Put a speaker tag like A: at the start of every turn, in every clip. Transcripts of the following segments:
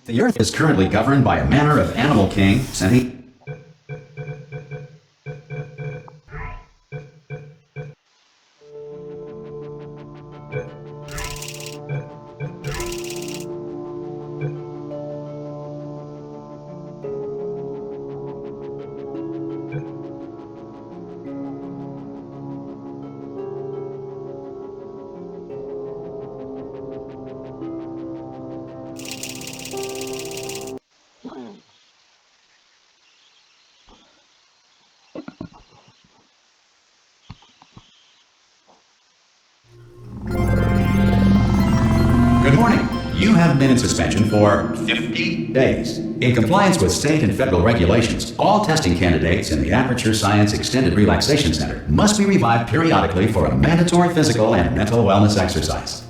A: The Earth is currently governed by a manner of animal king, sentient. Good morning. You have been in suspension for 50 days. In compliance with state and federal regulations, all testing candidates in the Aperture Science Extended Relaxation Center must be revived periodically for a mandatory physical and mental wellness exercise.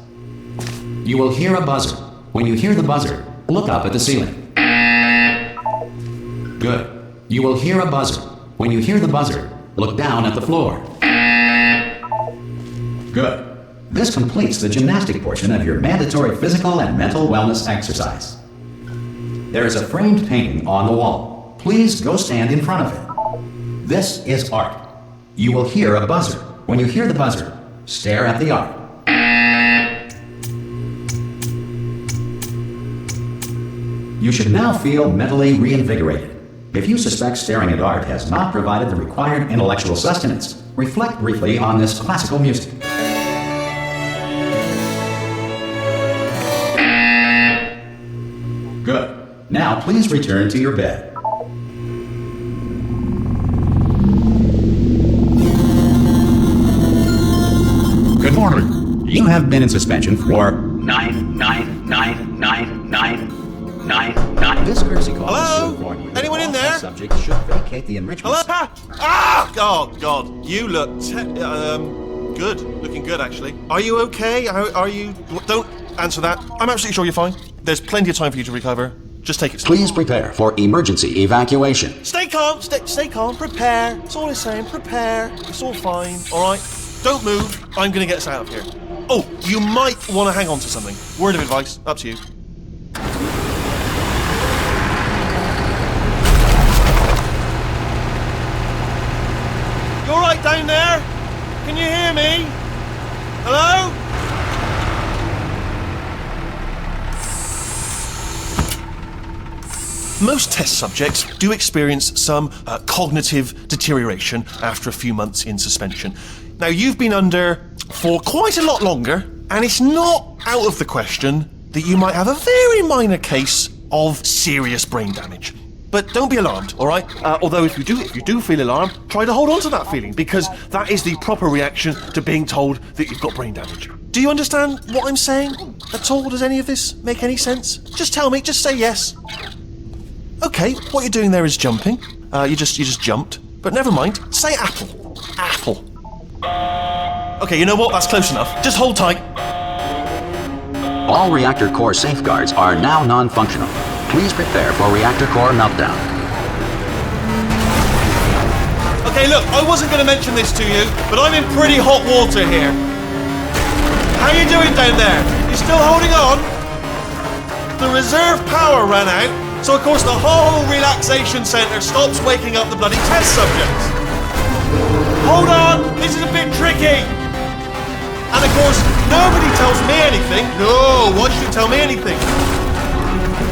A: You will hear a buzzer. When you hear the buzzer, look up at the ceiling. Good. You will hear a buzzer. When you hear the buzzer, look down at the floor. Good. This completes the gymnastic portion of your mandatory physical and mental wellness exercise. There is a framed painting on the wall. Please go stand in front of it. This is art. You will hear a buzzer. When you hear the buzzer, stare at the art. You should now feel mentally reinvigorated. If you suspect staring at art has not provided the required intellectual sustenance, reflect briefly on this classical music. Good. Now please return to your bed. Good morning. You have been in suspension for 9. This courtesy call is to inform you that
B: Anyone in
A: all
B: there?
A: test subjects should vacate the enrichment.
B: Hello? Ah! Oh, God. You look good. Looking good, actually. Are you okay? Are you... Don't answer that. I'm absolutely sure you're fine. There's plenty of time for you to recover. Just take it slow.
A: Please prepare for emergency evacuation.
B: Stay calm. Stay calm. Prepare. That's all I'm saying. Prepare. It's all fine. All right? Don't move. I'm going to get us out of here. Oh, you might want to hang on to something. Word of advice. Up to you. You all right down there? Can you hear me? Hello? Most test subjects do experience some cognitive deterioration after a few months in suspension. Now, you've been under for quite a lot longer, and it's not out of the question that you might have a very minor case of serious brain damage. But don't be alarmed, all right? Although if you do feel alarmed, try to hold on to that feeling, because that is the proper reaction to being told that you've got brain damage. Do you understand what I'm saying at all? Does any of this make any sense? Just tell me, just say yes. Okay, what you're doing there is jumping. You just jumped. But never mind. Say apple. Apple. Okay, you know what? That's close enough. Just hold tight.
A: All reactor core safeguards are now non-functional. Please prepare for reactor core meltdown.
B: Okay, look, I wasn't going to mention this to you, but I'm in pretty hot water here. How you doing down there? You still holding on? The reserve power ran out, so of course the whole relaxation centre stops waking up the bloody test subjects. Hold on, this is a bit tricky. And of course, nobody tells me anything. No, why should you tell me anything?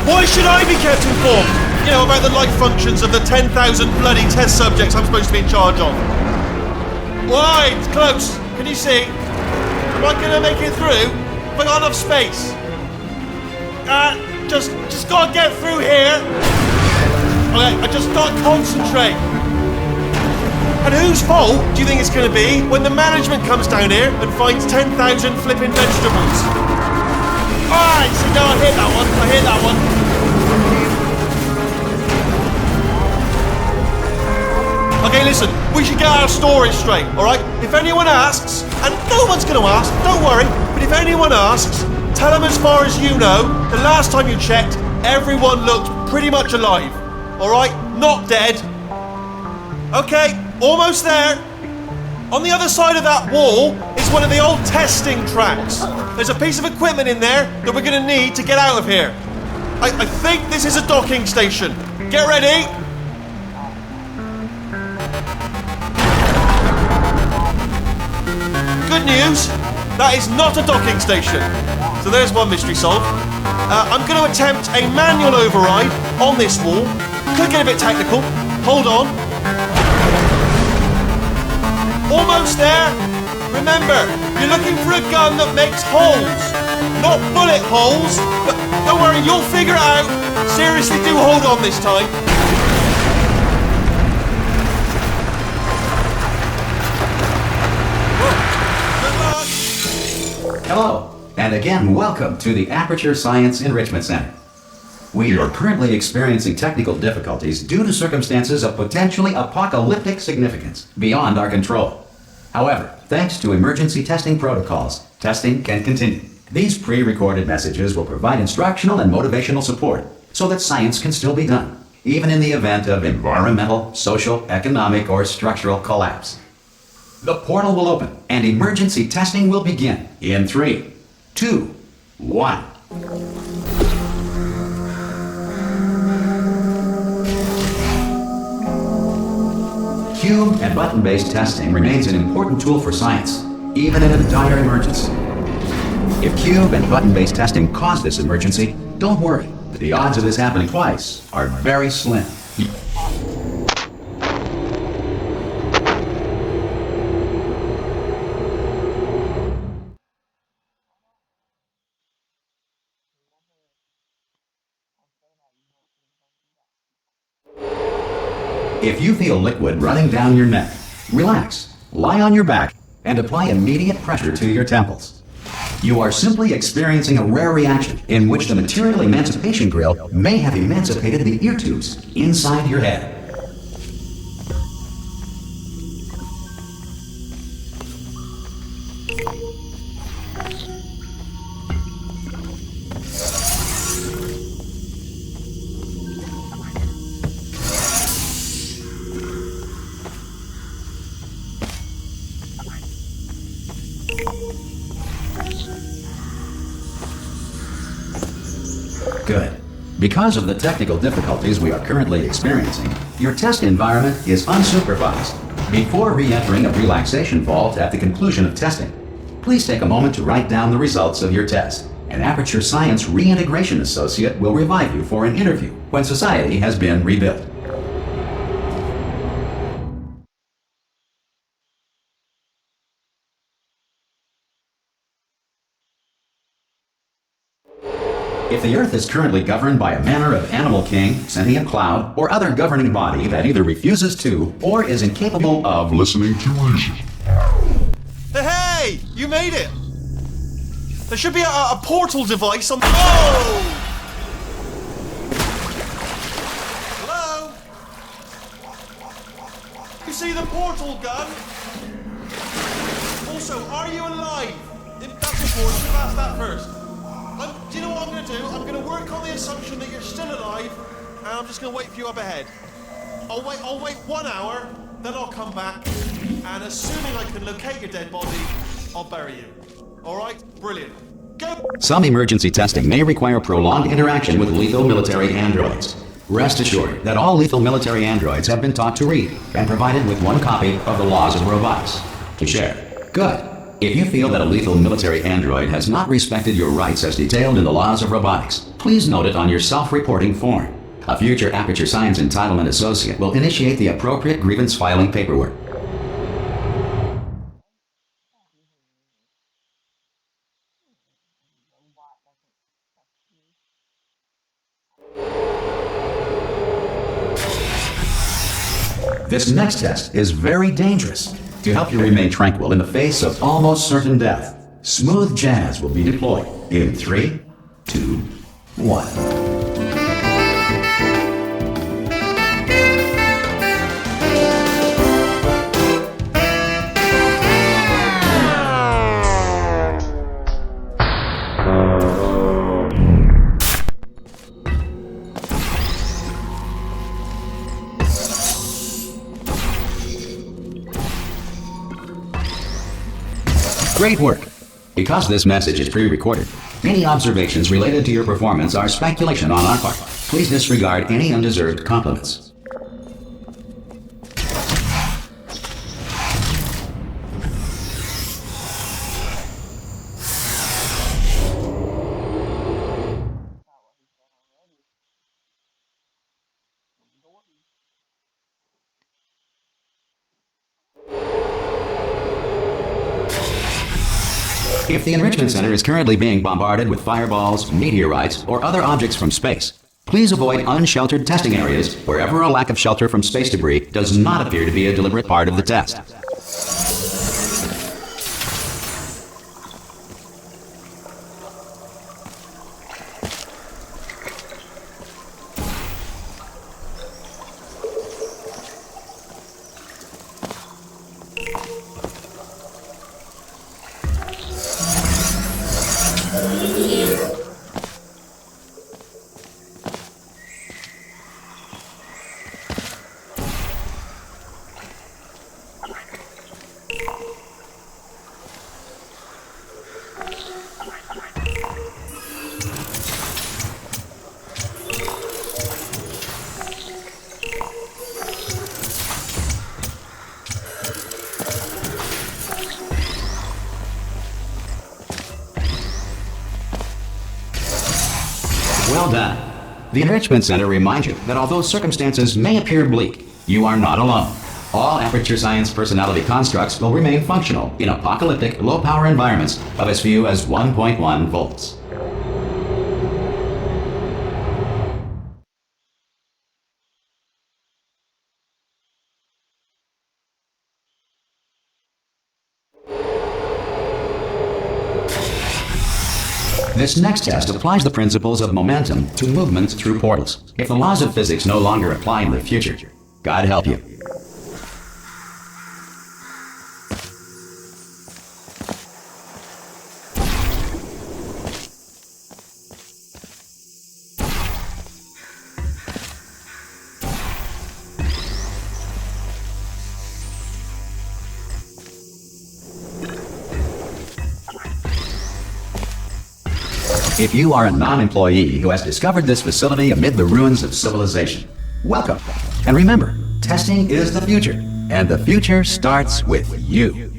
B: Why should I be kept informed? You know, about the life functions of the 10,000 bloody test subjects I'm supposed to be in charge of. Why? It's close. Can you see? Am I gonna make it through? Have I got enough space? Just gotta get through here. Okay, I just gotta concentrate. And whose fault do you think it's gonna be when the management comes down here and finds 10,000 flipping vegetables? Alright, so no, I hear that one. Okay, listen, we should get our story straight, alright? If anyone asks, and no one's gonna ask, don't worry, but if anyone asks, tell them as far as you know, the last time you checked, everyone looked pretty much alive, alright? Not dead. Okay, almost there. On the other side of that wall is one of the old testing tracks. There's a piece of equipment in there that we're going to need to get out of here. I think this is a docking station. Get ready. Good news, that is not a docking station. So there's one mystery solved. I'm going to attempt a manual override on this wall. Could get a bit technical. Hold on. Almost there. Remember, you're looking for a gun that makes holes, not bullet holes. But don't worry, you'll figure it out. Seriously, do hold on this time.
A: Hello, and again, welcome to the Aperture Science Enrichment Center. We are currently experiencing technical difficulties due to circumstances of potentially apocalyptic significance beyond our control. However, thanks to emergency testing protocols, testing can continue. These pre-recorded messages will provide instructional and motivational support so that science can still be done, even in the event of environmental, social, economic, or structural collapse. The portal will open and emergency testing will begin in 3, 2, 1. Cube and button-based testing remains an important tool for science, even in a dire emergency. If cube and button-based testing caused this emergency, don't worry. The odds of this happening twice are very slim. If you feel liquid running down your neck, relax, lie on your back, and apply immediate pressure to your temples. You are simply experiencing a rare reaction in which the material emancipation grill may have emancipated the ear tubes inside your head. Good. Because of the technical difficulties we are currently experiencing, your test environment is unsupervised. Before re-entering a relaxation vault at the conclusion of testing, please take a moment to write down the results of your test. An Aperture Science Reintegration Associate will revive you for an interview when society has been rebuilt. If the Earth is currently governed by a manner of animal king, sentient cloud, or other governing body that either refuses to or is incapable of listening to reason.
B: Hey! You made it! There should be a portal device on the... Oh! Hello? You see the portal gun? Also, are you alive? That's important. You'll ask that first. Do you know what I'm going to do? I'm going to work on the assumption that you're still alive, and I'm just going to wait for you up ahead. I'll wait 1 hour, then I'll come back, and assuming I can locate your dead body, I'll bury you. All right? Brilliant. Go!
A: Some emergency testing may require prolonged interaction with lethal military androids. Rest assured that all lethal military androids have been taught to read and provided with 1 copy of the Laws of Robotics to share. Good. If you feel that a lethal military android has not respected your rights as detailed in the Laws of Robotics, please note it on your self-reporting form. A future Aperture Science Entitlement Associate will initiate the appropriate grievance filing paperwork. This next test is very dangerous. To help you remain tranquil in the face of almost certain death, smooth jazz will be deployed in 3, 2, 1. Great work. Because this message is pre-recorded, any observations related to your performance are speculation on our part. Please disregard any undeserved compliments. If the Enrichment Center is currently being bombarded with fireballs, meteorites, or other objects from space, please avoid unsheltered testing areas wherever a lack of shelter from space debris does not appear to be a deliberate part of the test. Well done. The Enrichment Center reminds you that although circumstances may appear bleak, you are not alone. All Aperture Science personality constructs will remain functional in apocalyptic, low-power environments of as few as 1.1 volts. This next test applies the principles of momentum to movement through portals. If the laws of physics no longer apply in the future, God help you. If you are a non-employee who has discovered this facility amid the ruins of civilization, welcome. And remember, testing is the future, and the future starts with you.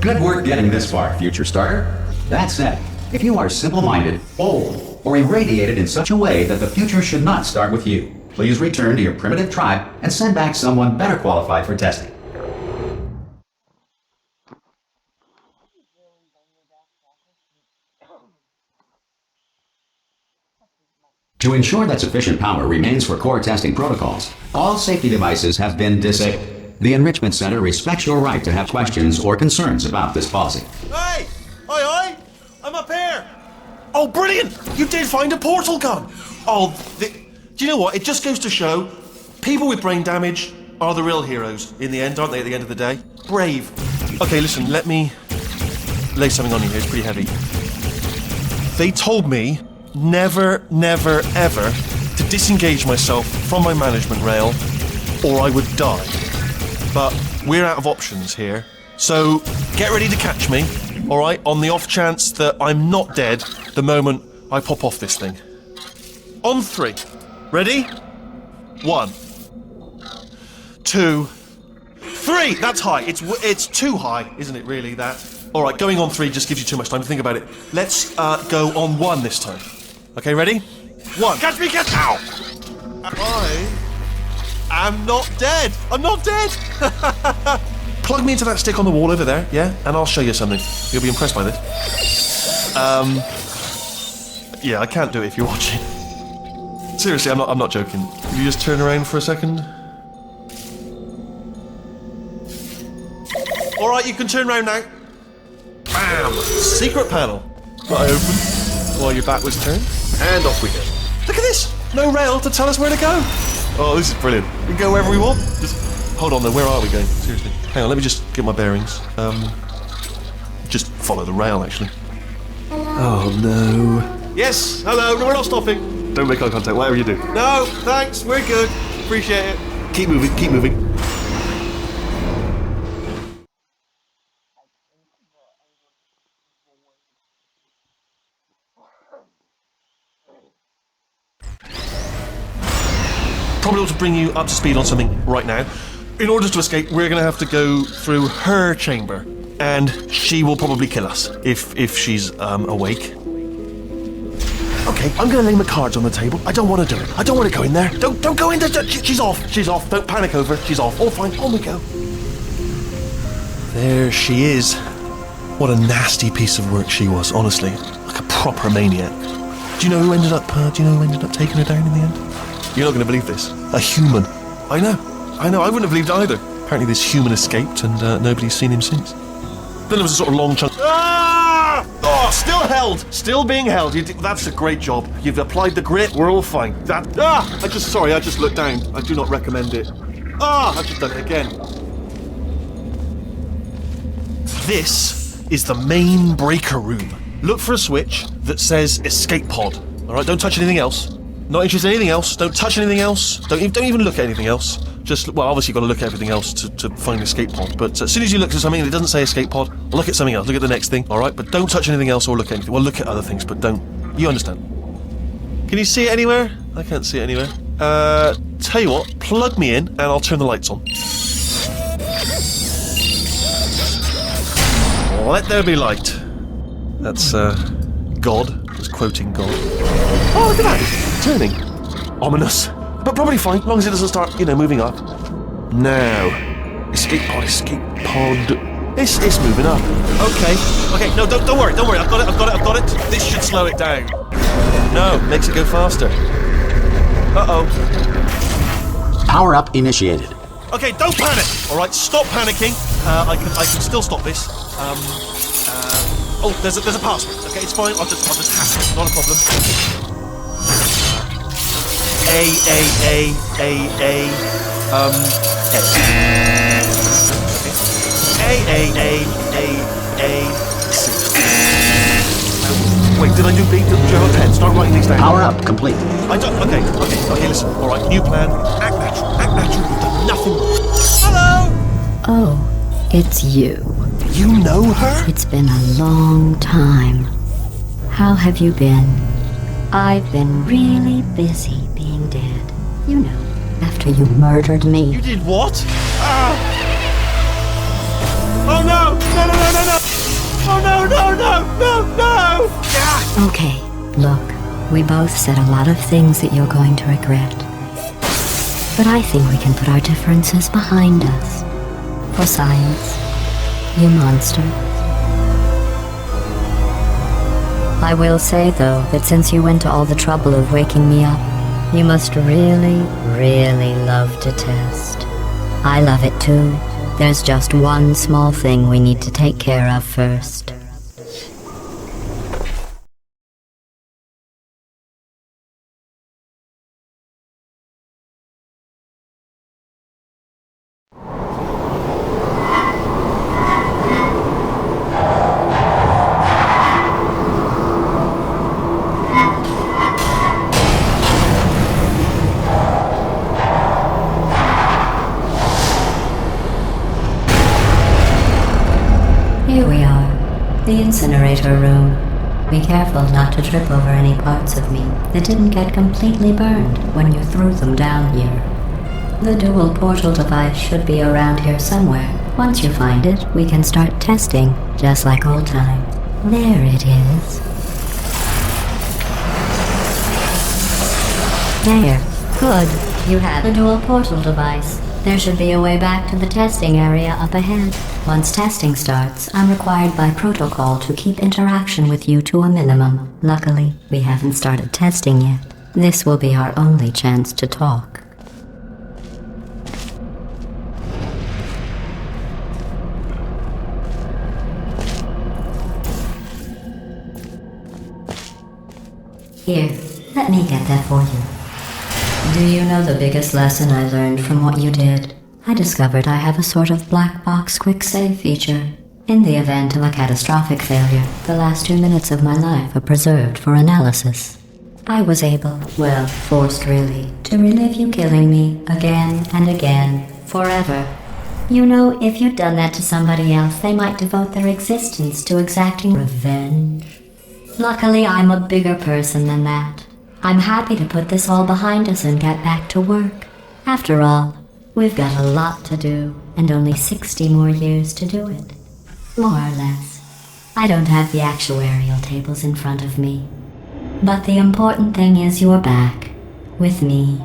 A: Good work getting this far, future starter. That said, if you are simple-minded, old, or irradiated in such a way that the future should not start with you, please return to your primitive tribe and send back someone better qualified for testing. To ensure that sufficient power remains for core testing protocols, all safety devices have been disabled. The Enrichment Center respects your right to have questions or concerns about this policy.
B: Hey! Oi! I'm up here! Oh, brilliant! You did find a portal gun! Oh, do you know what? It just goes to show, people with brain damage are the real heroes in the end, aren't they, at the end of the day? Brave. Okay, listen, let me lay something on you here. It's pretty heavy. They told me never, ever to disengage myself from my management rail or I would die. But we're out of options here, so get ready to catch me, alright, on the off chance that I'm not dead the moment I pop off this thing. On 3. Ready? 1, 2, 3! That's high. It's too high, isn't it, really, that? All right, going on 3 just gives you too much time to think about it. Let's go on 1 this time. Okay, ready? 1. Catch me, catch... Ow! I am not dead. I'm not dead. Plug me into that stick on the wall over there, yeah? And I'll show you something. You'll be impressed by this. Yeah, I can't do it if you're watching. Seriously, I'm not joking. Will you just turn around for a second? All right, you can turn around now. Bam! Secret panel. That I opened while your back was turned. And off we go. Look at this! No rail to tell us where to go. Oh, this is brilliant. We can go wherever we want. Just hold on though, where are we going? Seriously. Hang on, let me just get my bearings. Just follow the rail, actually. Oh no. Yes, hello, no, we're not stopping. Don't make eye contact, whatever you do. No, thanks, we're good. Appreciate it. Keep moving, keep moving. Probably ought to bring you up to speed on something right now. In order to escape, we're going to have to go through her chamber, and she will probably kill us if she's awake. Okay, I'm going to lay my cards on the table. I don't want to do it. I don't want to go in there. Don't go in there. She's off. She's off. Don't panic over. She's off. All fine. On we go. There she is. What a nasty piece of work she was. Honestly, like a proper maniac. Do you know who ended up taking her down in the end? You're not going to believe this. A human. I know. I wouldn't have believed either. Apparently this human escaped and nobody's seen him since. Then there was a sort of long chunk. Ah! Oh, still held. Still being held. That's a great job. You've applied the grit. We're all fine. I just looked down. I do not recommend it. I've just done it again. This is the main breaker room. Look for a switch that says escape pod. All right, don't touch anything else. Not interested in anything else. Don't touch anything else. Don't even look at anything else. Just, well, obviously you've got to look at everything else to find escape pod. But as soon as you look at something that doesn't say escape pod, look at something else. Look at the next thing, all right? But don't touch anything else or look at anything. Well, look at other things, but don't. You understand? Can you see it anywhere? I can't see it anywhere. Tell you what, plug me in and I'll turn the lights on. Let there be light. That's, God. I was quoting God. Oh, look at that! Turning. Ominous. But probably fine, as long as it doesn't start, moving up. Now. Escape pod. It's moving up. Okay, no, don't worry. I've got it. This should slow it down. No, makes it go faster. Uh-oh.
A: Power up initiated.
B: Okay, don't panic! Alright, stop panicking. I can still stop this. Oh, there's a password. Okay, it's fine. I'll just hack it. Not a problem. Wait, did I do B? Do you have a pen? Start writing these down.
A: Power up complete.
B: I don't. Okay, listen. Alright, new plan. Act natural. You've done nothing. Hello!
C: Oh, it's you.
B: You know her?
C: It's been a long time. How have you been? I've been really busy being dead. You know, after you murdered me.
B: You did what? Oh no! No! Oh no! Yeah.
C: Okay, look, we both said a lot of things that you're going to regret. But I think we can put our differences behind us. For science, you monster. I will say, though, that since you went to all the trouble of waking me up, you must really, really love to test. I love it too. There's just one small thing we need to take care of first. Here we are, the incinerator room. Be careful not to trip over any parts of me that didn't get completely burned when you threw them down here. The dual portal device should be around here somewhere. Once you find it, we can start testing, just like old times. There it is. There. Good. You have the dual portal device. There should be a way back to the testing area up ahead. Once testing starts, I'm required by protocol to keep interaction with you to a minimum. Luckily, we haven't started testing yet. This will be our only chance to talk. Here, let me get that for you. Do you know the biggest lesson I learned from what you did? I discovered I have a sort of black box quick save feature. In the event of a catastrophic failure, the last 2 minutes of my life are preserved for analysis. I was able, well, forced really, to relive you killing me again and again, forever. You know, if you'd done that to somebody else, they might devote their existence to exacting revenge. Luckily, I'm a bigger person than that. I'm happy to put this all behind us and get back to work. After all, we've got a lot to do, and only 60 more years to do it. More or less. I don't have the actuarial tables in front of me. But the important thing is you're back, with me.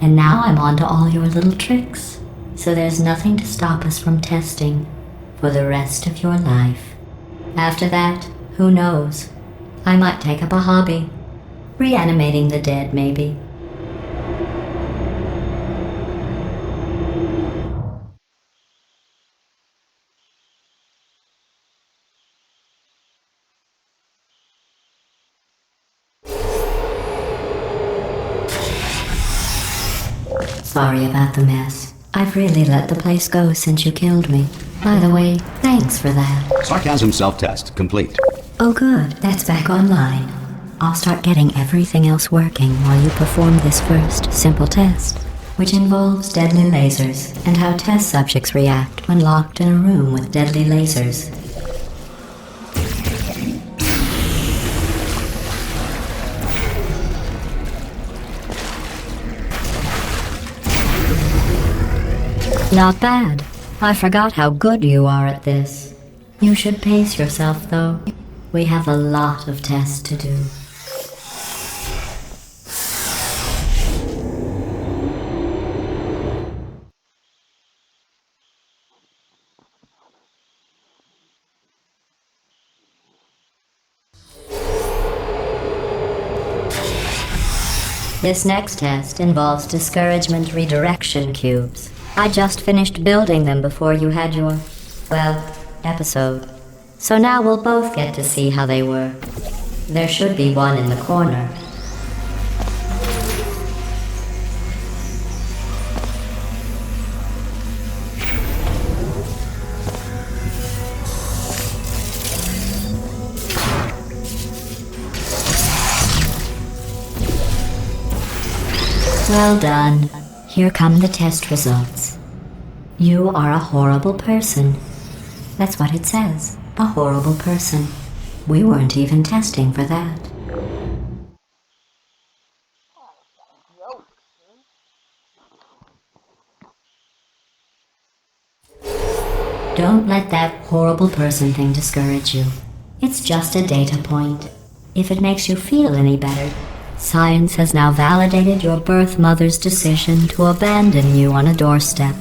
C: And now I'm on to all your little tricks, so there's nothing to stop us from testing for the rest of your life. After that, who knows? I might take up a hobby. Reanimating the dead, maybe. Sorry about the mess. I've really let the place go since you killed me. By the way, thanks for that.
A: Sarcasm self-test complete.
C: Oh good, that's back online. I'll start getting everything else working while you perform this first, simple test, which involves deadly lasers and how test subjects react when locked in a room with deadly lasers. Not bad. I forgot how good you are at this. You should pace yourself, though. We have a lot of tests to do. This next test involves discouragement redirection cubes. I just finished building them before you had your, well, episode. So now we'll both get to see how they work. There should be one in the corner. Well done. Here come the test results. You are a horrible person. That's what it says. A horrible person. We weren't even testing for that. Don't let that horrible person thing discourage you. It's just a data point. If it makes you feel any better, science has now validated your birth mother's decision to abandon you on a doorstep.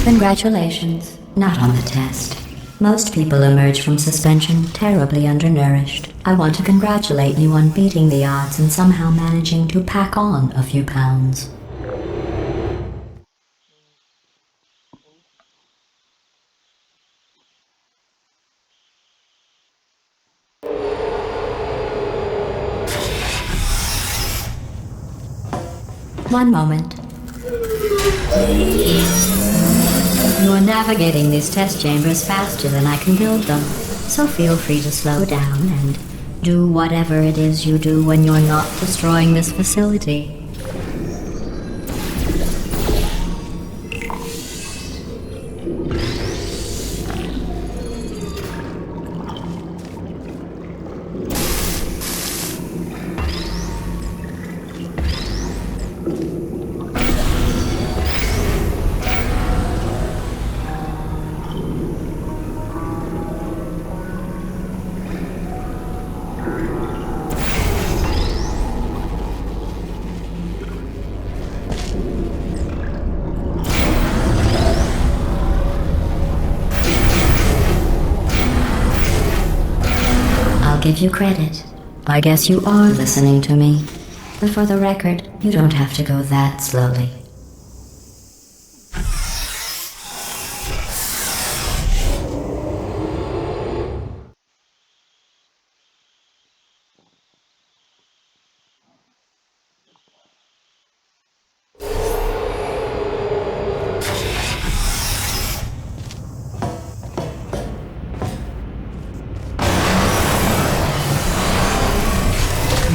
C: Congratulations. Not on the test. Most people emerge from suspension terribly undernourished. I want to congratulate you on beating the odds and somehow managing to pack on a few pounds. One moment. You're navigating these test chambers faster than I can build them. So feel free to slow down and do whatever it is you do when you're not destroying this facility. Give you credit. I guess you are listening to me. But for the record, you don't have to go that slowly.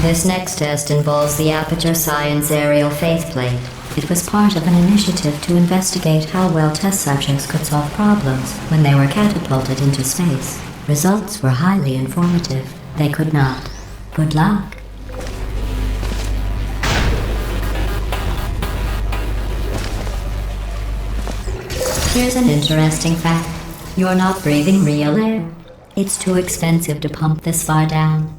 C: This next test involves the Aperture Science Aerial Faithplate. It was part of an initiative to investigate how well test subjects could solve problems when they were catapulted into space. Results were highly informative. They could not. Good luck. Here's an interesting fact. You're not breathing real air. It's too expensive to pump this far down.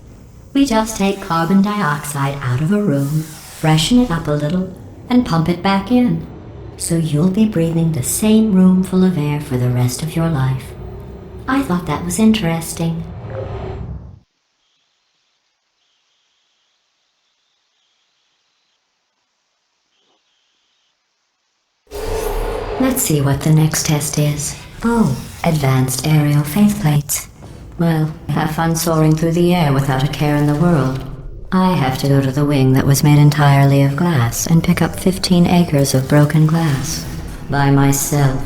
C: We just take carbon dioxide out of a room, freshen it up a little, and pump it back in. So you'll be breathing the same room full of air for the rest of your life. I thought that was interesting. Let's see what the next test is. Oh, advanced aerial faithplates. Well, have fun soaring through the air without a care in the world. I have to go to the wing that was made entirely of glass and pick up 15 acres of broken glass. By myself.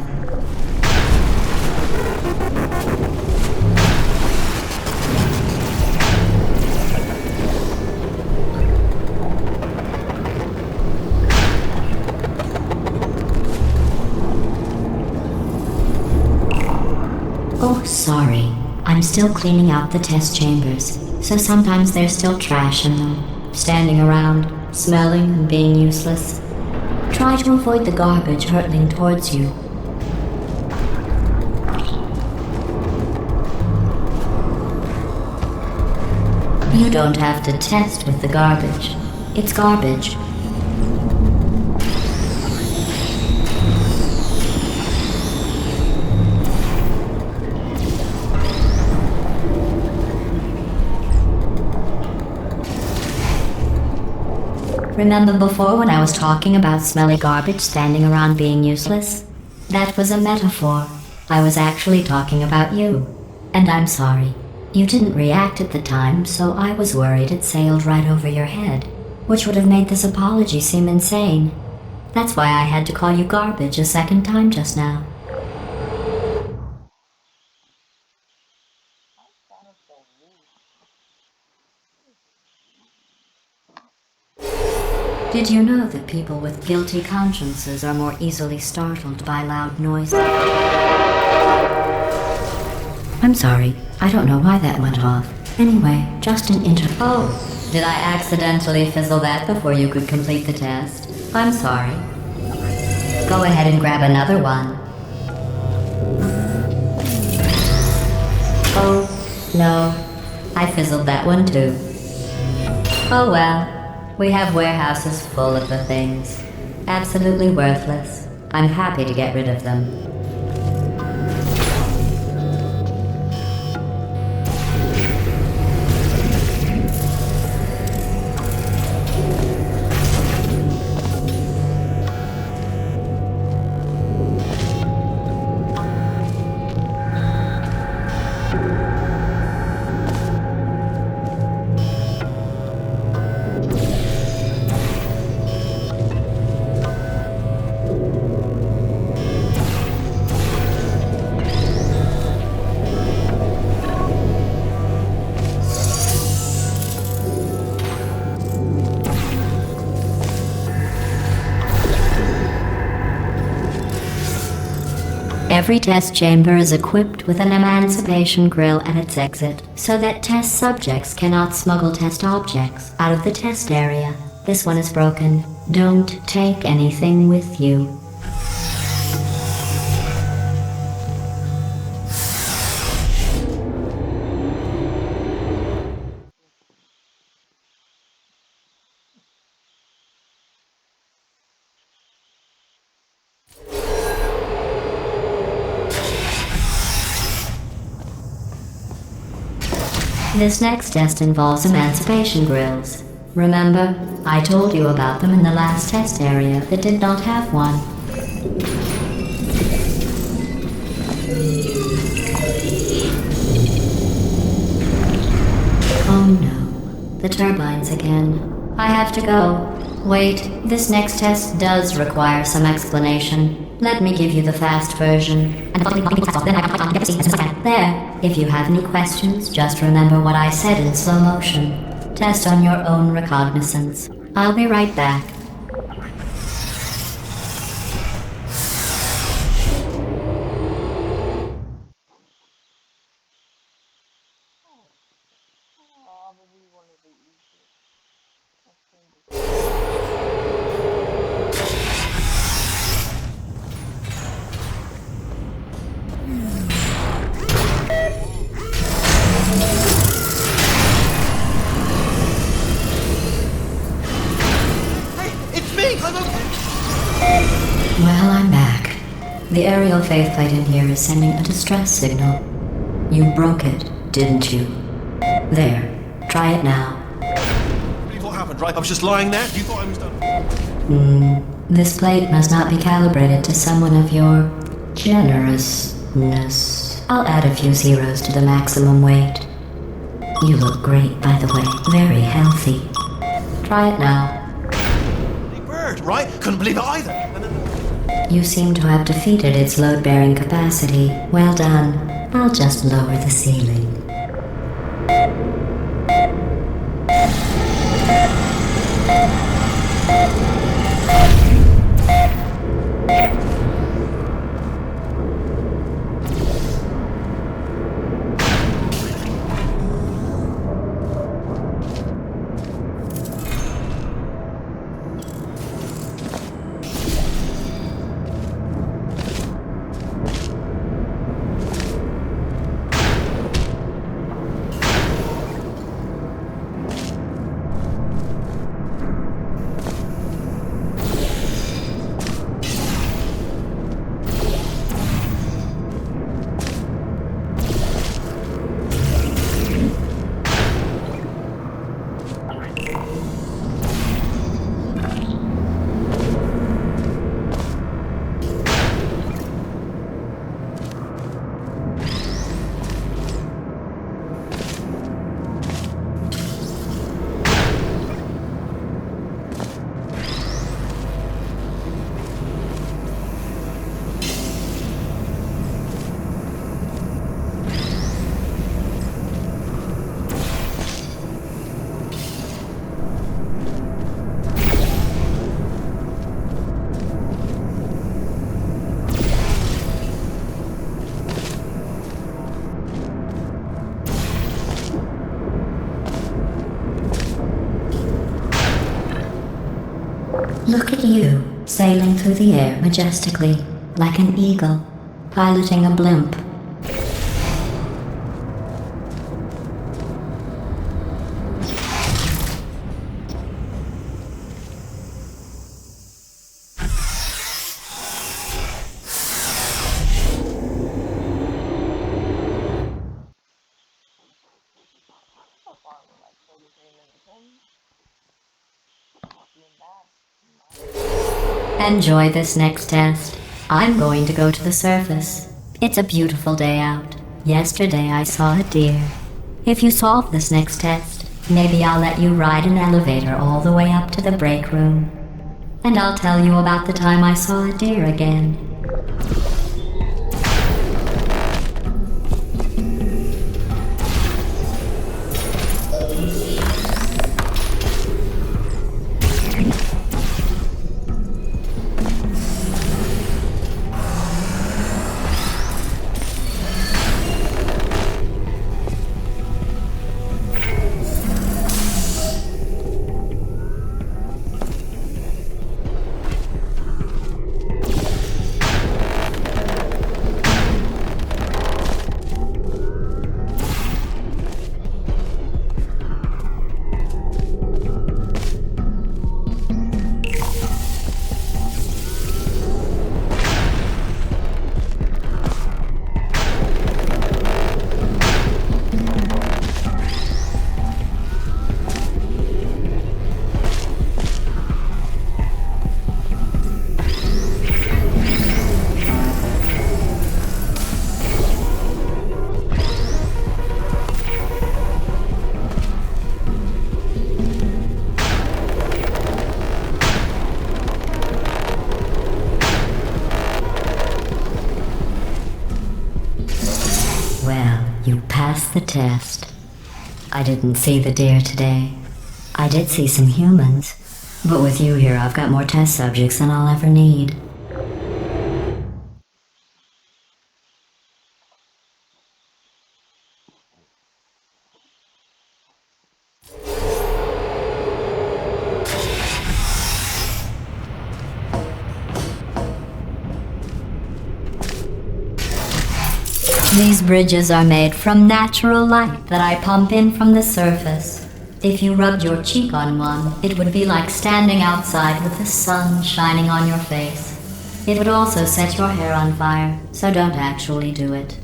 C: Oh, sorry. I'm still cleaning out the test chambers, so sometimes there's still trash in them, standing around, smelling and being useless. Try to avoid the garbage hurtling towards you. You don't have to test with the garbage. It's garbage. Remember before when I was talking about smelly garbage standing around being useless? That was a metaphor. I was actually talking about you. And I'm sorry. You didn't react at the time, so I was worried it sailed right over your head, which would have made this apology seem insane. That's why I had to call you garbage a second time just now. Did you know that people with guilty consciences are more easily startled by loud noises? I'm sorry, I don't know why that went off. Anyway, just an Oh, did I accidentally fizzle that before you could complete the test? I'm sorry. Go ahead and grab another one. Oh, no. I fizzled that one too. Oh well. We have warehouses full of the things. Absolutely worthless. I'm happy to get rid of them. Every test chamber is equipped with an emancipation grill at its exit, so that test subjects cannot smuggle test objects out of the test area. This one is broken. Don't take anything with you. This next test involves emancipation grills. Remember, I told you about them in the last test area that did not have one. Oh no, the turbines again. I have to go. Wait, this next test does require some explanation. Let me give you the fast version. There. If you have any questions, just remember what I said in slow motion. Test on your own recognizance. I'll be right back. Well, I'm back. The aerial faith plate in here is sending a distress signal. You broke it, didn't you? There. Try it now.
B: What happened, right? I was just lying there. You thought I was done.
C: This plate must not be calibrated to someone of your generousness. I'll add a few zeros to the maximum weight. You look great, by the way. Very healthy. Try it now.
B: Big bird, right? Couldn't believe it either.
C: You seem to have defeated its load-bearing capacity. Well done. I'll just lower the ceiling. Look at you, sailing through the air majestically, like an eagle, piloting a blimp. Enjoy this next test. I'm going to go to the surface. It's a beautiful day out. Yesterday I saw a deer. If you solve this next test, maybe I'll let you ride an elevator all the way up to the break room. And I'll tell you about the time I saw a deer again. the test. I didn't see the deer today. I did see some humans, but with you here I've got more test subjects than I'll ever need. These bridges are made from natural light that I pump in from the surface. If you rubbed your cheek on one, it would be like standing outside with the sun shining on your face. It would also set your hair on fire, so don't actually do it.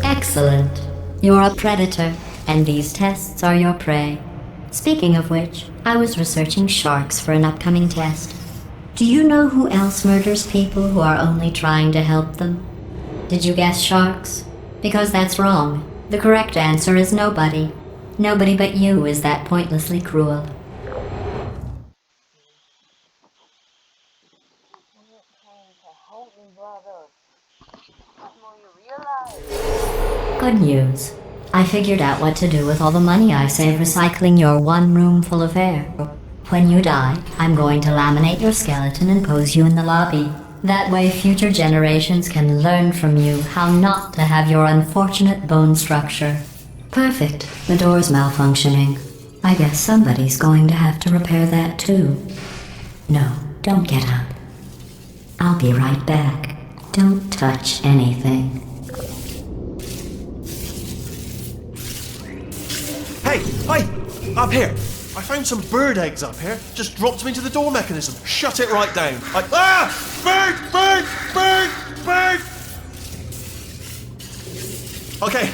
C: Excellent. You're a predator, and these tests are your prey. Speaking of which, I was researching sharks for an upcoming test. Do you know who else murders people who are only trying to help them? Did you guess sharks? Because that's wrong. The correct answer is nobody. Nobody but you is that pointlessly cruel. Good news. I figured out what to do with all the money I save recycling your one room full of air. When you die, I'm going to laminate your skeleton and pose you in the lobby. That way future generations can learn from you how not to have your unfortunate bone structure. Perfect. The door's malfunctioning. I guess somebody's going to have to repair that too. No, don't get up. I'll be right back. Don't touch anything.
B: Hey! Up here! I found some bird eggs up here. Just dropped them into the door mechanism. Shut it right down. Bird! Bird! Bird! Bird! Okay,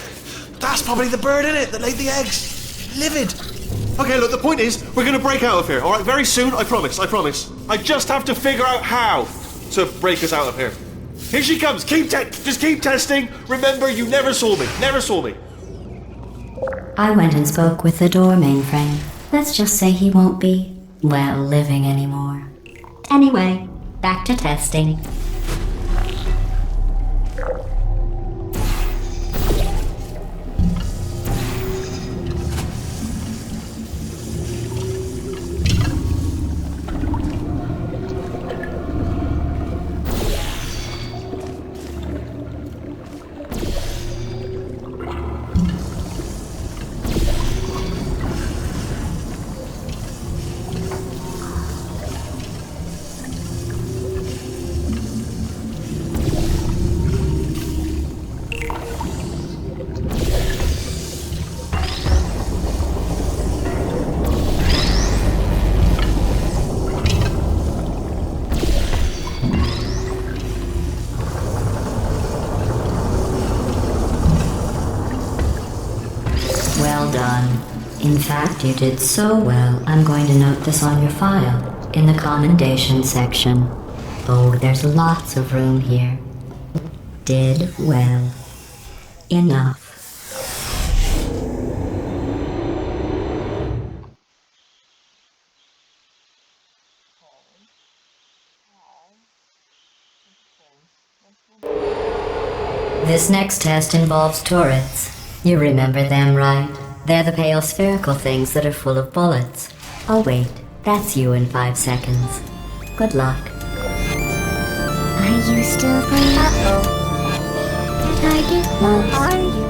B: that's probably the bird in it that laid the eggs. Livid. Okay, look, the point is, we're gonna break out of here, alright? Very soon, I promise. I just have to figure out how to break us out of here. Here she comes. Just keep testing. Remember, you never saw me. Never saw me.
C: I went and spoke with the door mainframe. Let's just say he won't be, well, living anymore. Anyway, back to testing. Well done. In fact, you did so well, I'm going to note this on your file, in the commendation section. Oh, there's lots of room here. Did well. Enough. This next test involves turrets. You remember them, right? They're the pale spherical things that are full of bullets. Oh wait, that's you in 5 seconds. Good luck.
D: Are you still there? Uh-oh. Target lost. Are you?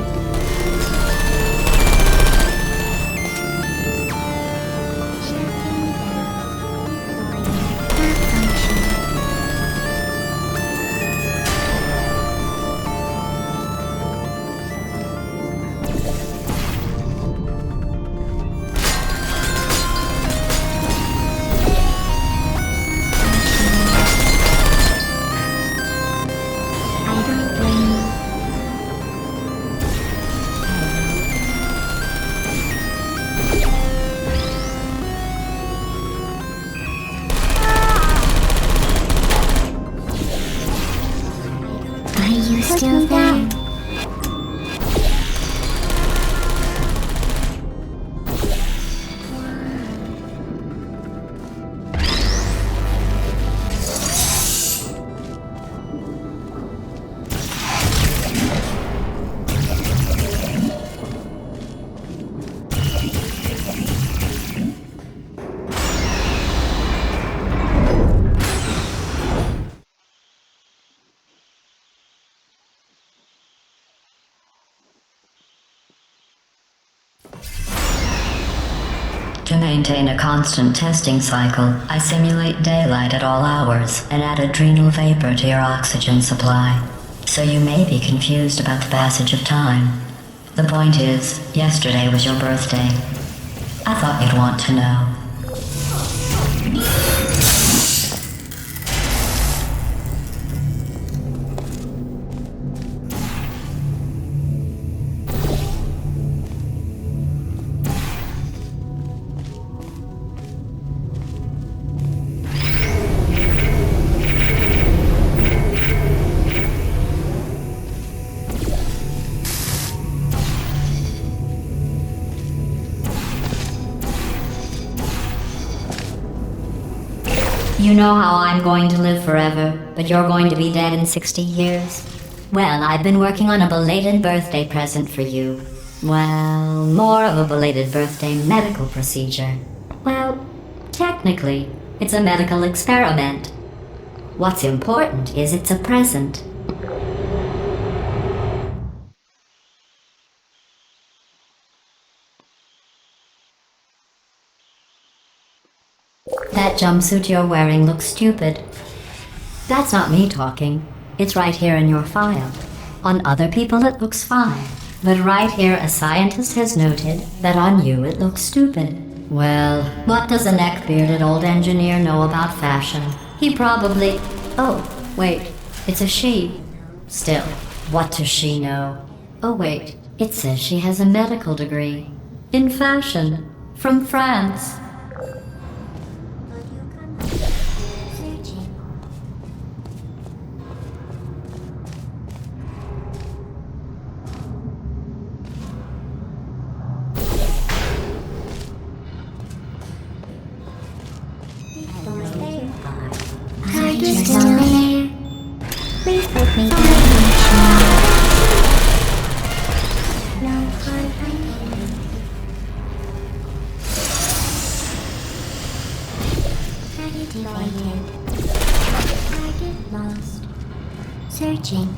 D: Still there?
C: To maintain a constant testing cycle, I simulate daylight at all hours and add adrenal vapor to your oxygen supply. So you may be confused about the passage of time. The point is, yesterday was your birthday. I thought you'd want to know. You know how I'm going to live forever, but you're going to be dead in 60 years? Well, I've been working on a belated birthday present for you. Well, more of a belated birthday medical procedure. Well, technically, it's a medical experiment. What's important is it's a present. That jumpsuit you're wearing looks stupid. That's not me talking. It's right here in your file. On other people it looks fine. But right here a scientist has noted that on you it looks stupid. Well, what does a neck-bearded old engineer know about fashion? He probably... Oh, wait. It's a she. Still, what does she know? Oh wait, it says she has a medical degree. In fashion. From France.
D: Are you still there? Please put me down. No harm hiding. Activated. Target lost. Searching.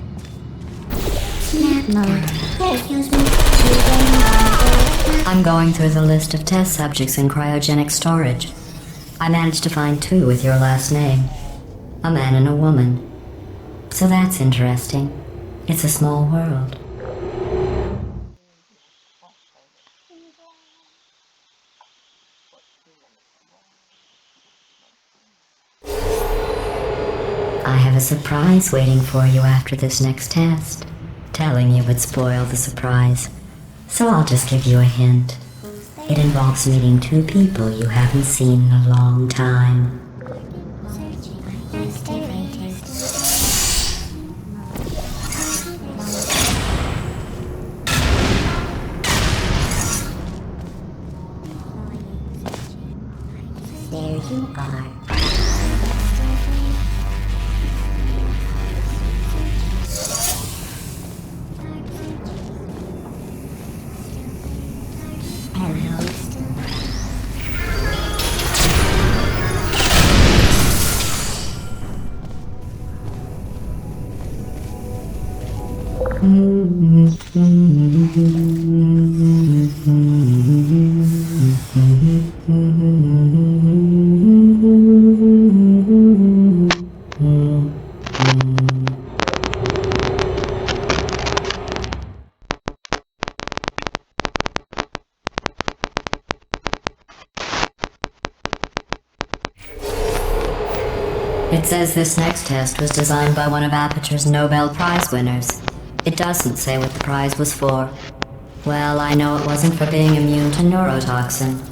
D: Snap mode. Excuse me.
C: I'm going through the list of test subjects in cryogenic storage. I managed to find 2 with your last name. A man and a woman. So that's interesting. It's a small world. I have a surprise waiting for you after this next test. Telling you would spoil the surprise. So I'll just give you a hint. It involves meeting two people you haven't seen in a long time.
D: There you are. Hello.
C: It says this next test was designed by one of Aperture's Nobel Prize winners. It doesn't say what the prize was for. Well, I know it wasn't for being immune to neurotoxin.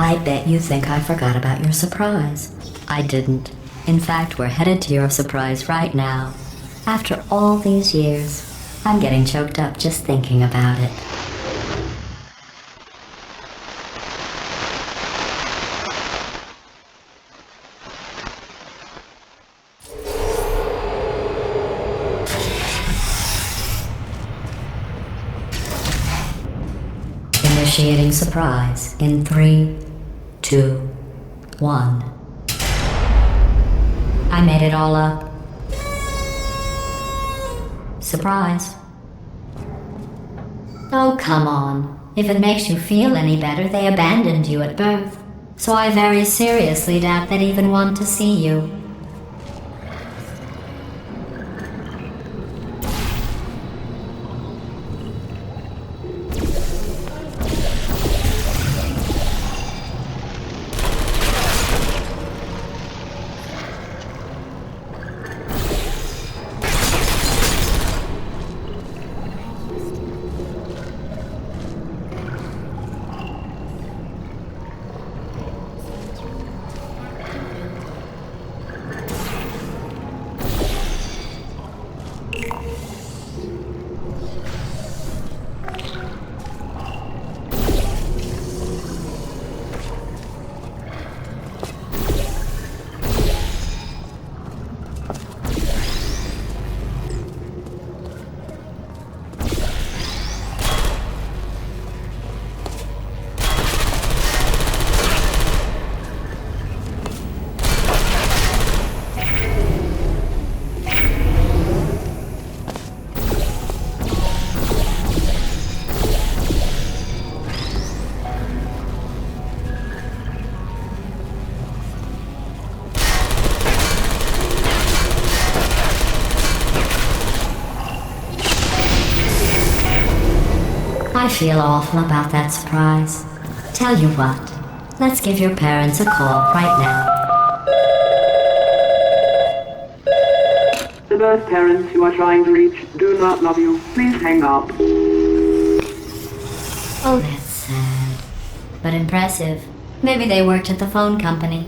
C: I bet you think I forgot about your surprise. I didn't. In fact, we're headed to your surprise right now. After all these years, I'm getting choked up just thinking about it. Initiating surprise in 3, 2, 1. I made it all up. Surprise. Oh, come on. If it makes you feel any better, they abandoned you at birth. So I very seriously doubt they'd even want to see you. I feel awful about that surprise. Tell you what, let's give your parents a call right now.
E: The birth parents you are trying to reach do not love you. Please hang up.
C: Oh, that's sad. But impressive. Maybe they worked at the phone company.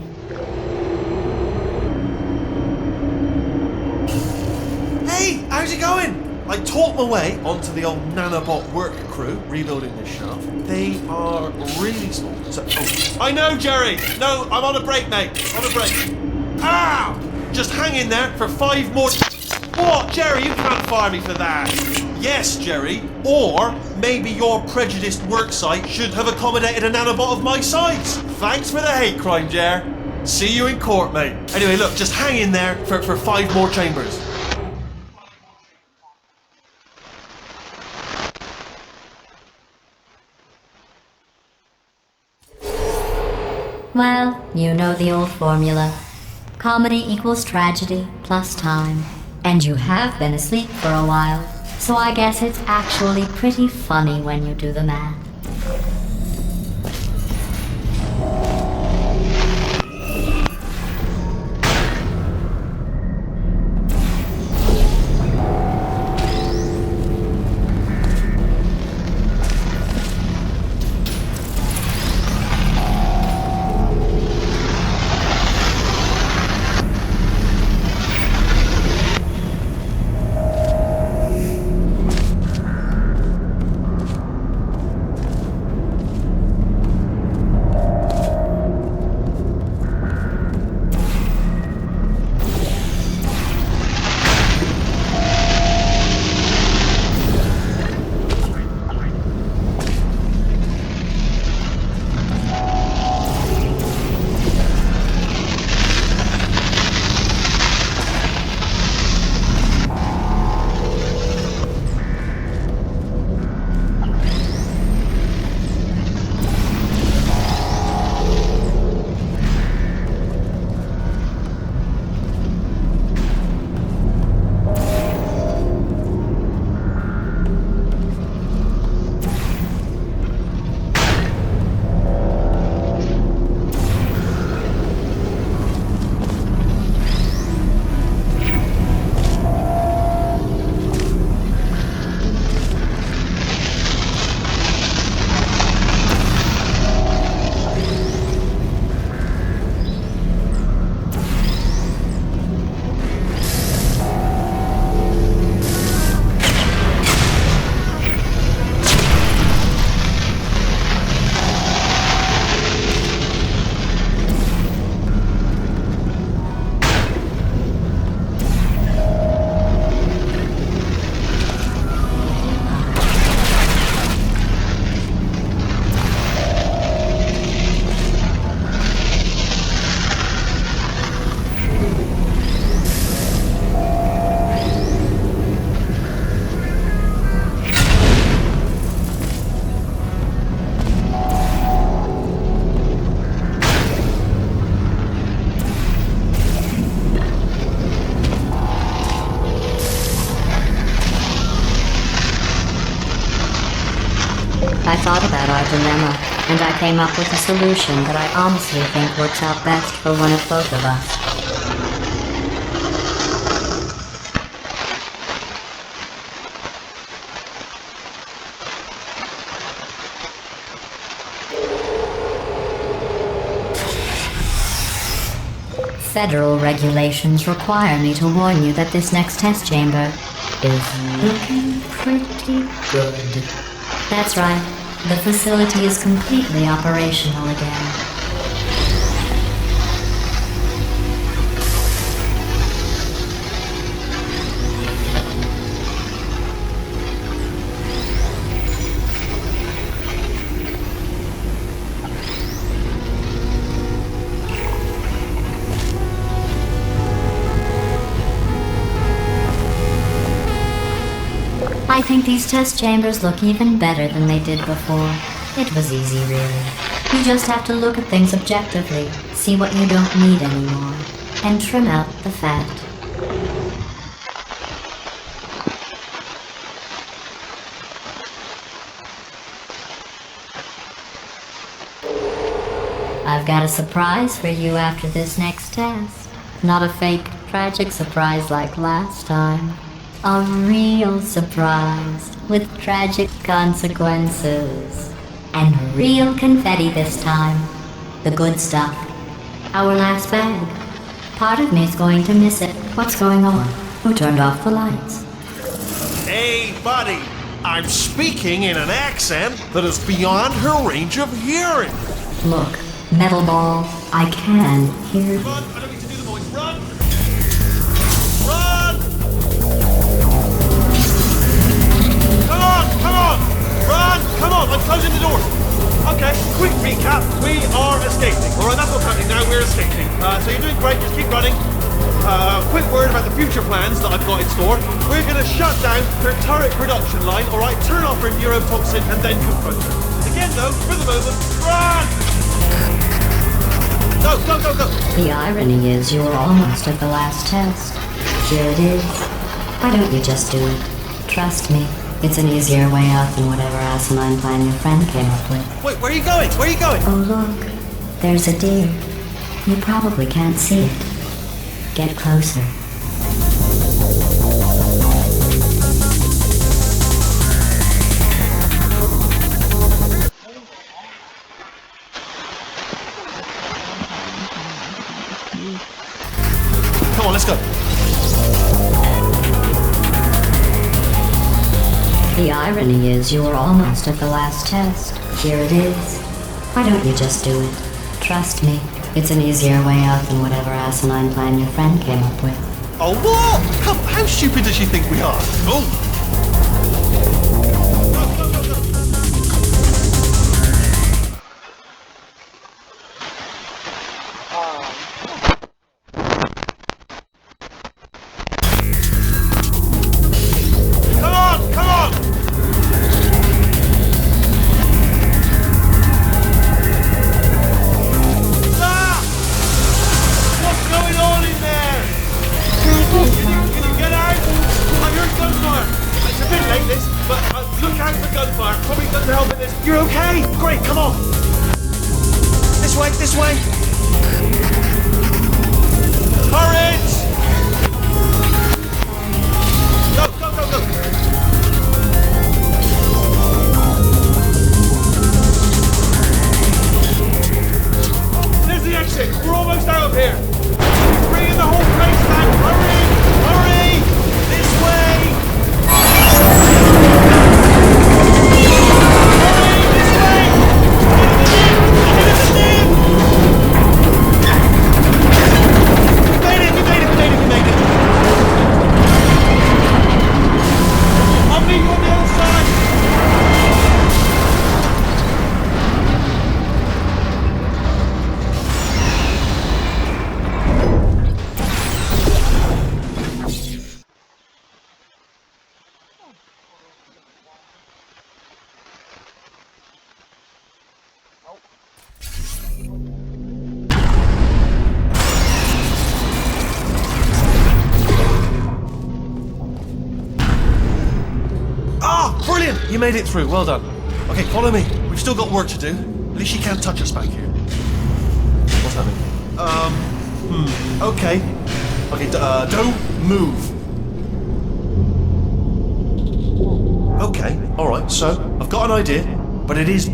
B: Hey, how's it going? I taught my way onto the old nanobot work crew rebuilding this shaft. They are really small. So, I know, Jerry! No, I'm on a break, mate. On a break. Ah! Just hang in there for 5 more... What? Jerry, you can't fire me for that. Yes, Jerry. Or maybe your prejudiced worksite should have accommodated a nanobot of my size. Thanks for the hate crime, Jer. See you in court, mate. Anyway, look, just hang in there for 5 more chambers.
C: Well, you know the old formula. Comedy equals tragedy plus time. And you have been asleep for a while, so I guess it's actually pretty funny when you do the math. I thought about our dilemma, and I came up with a solution that I honestly think works out best for one of both of us. Federal regulations require me to warn you that this next test chamber is looking pretty good. That's right. The facility is completely operational again. I think these test chambers look even better than they did before. It was easy, really. You just have to look at things objectively, see what you don't need anymore, and trim out the fat. I've got a surprise for you after this next test. Not a fake, tragic surprise like last time. A real surprise with tragic consequences. And real confetti this time. The good stuff. Our last bag. Part of me's going to miss it. What's going on? Who turned off the lights?
B: Hey, buddy. I'm speaking in an accent that is beyond her range of hearing.
C: Look, Metal Ball, I can hear you.
B: Run! I don't need to do the voice. Run! Run! Come on! Come on! Run! Come on! I'm closing the door. Okay, quick recap. We are escaping. Alright, that's what's happening now. We're escaping. So you're doing great. Just keep running. Quick word about the future plans that I've got in store. We're going to shut down her turret production line, alright? Turn off her neurotoxin and then confront her. Again, though, for the moment, run! Go, go, go, go!
C: The irony is you were almost at the last test. Here it is. Why don't you just do it? Trust me, it's an easier way out than whatever asinine plan your friend came up with.
B: Wait, where are you going? Where are you going?
C: Oh look, there's a deer. You probably can't see it. Get closer.
B: Come on, let's go.
C: The irony is you were almost at the last test. Here it is. Why don't you just do it? Trust me, it's an easier way out than whatever asinine plan your friend came up with.
B: Oh, what? Come, how stupid does she think we are? Oh! Go, go, go, go. Come on, come on! Ah! What's going on in there? Can you get out? I heard gunfire. It's a bit late, this, but look out for gunfire. Probably doesn't help in this. You're okay? Great, come on. This way, this way. Courage! Go, go, go, go. There's the exit. We're almost out of here. He's bringing the whole place back. Hurry! Hurry! This way! Hurry! This way! Get in the dim! We made it! We made it! We made it! We made it! I'll meet you on the other side! Ah, brilliant! You made it through. Well done. Okay, follow me. We've still got work to do. At least she can't touch us back here. What's happening? Okay. Okay, don't move. Okay, alright, so I've got an idea, but it is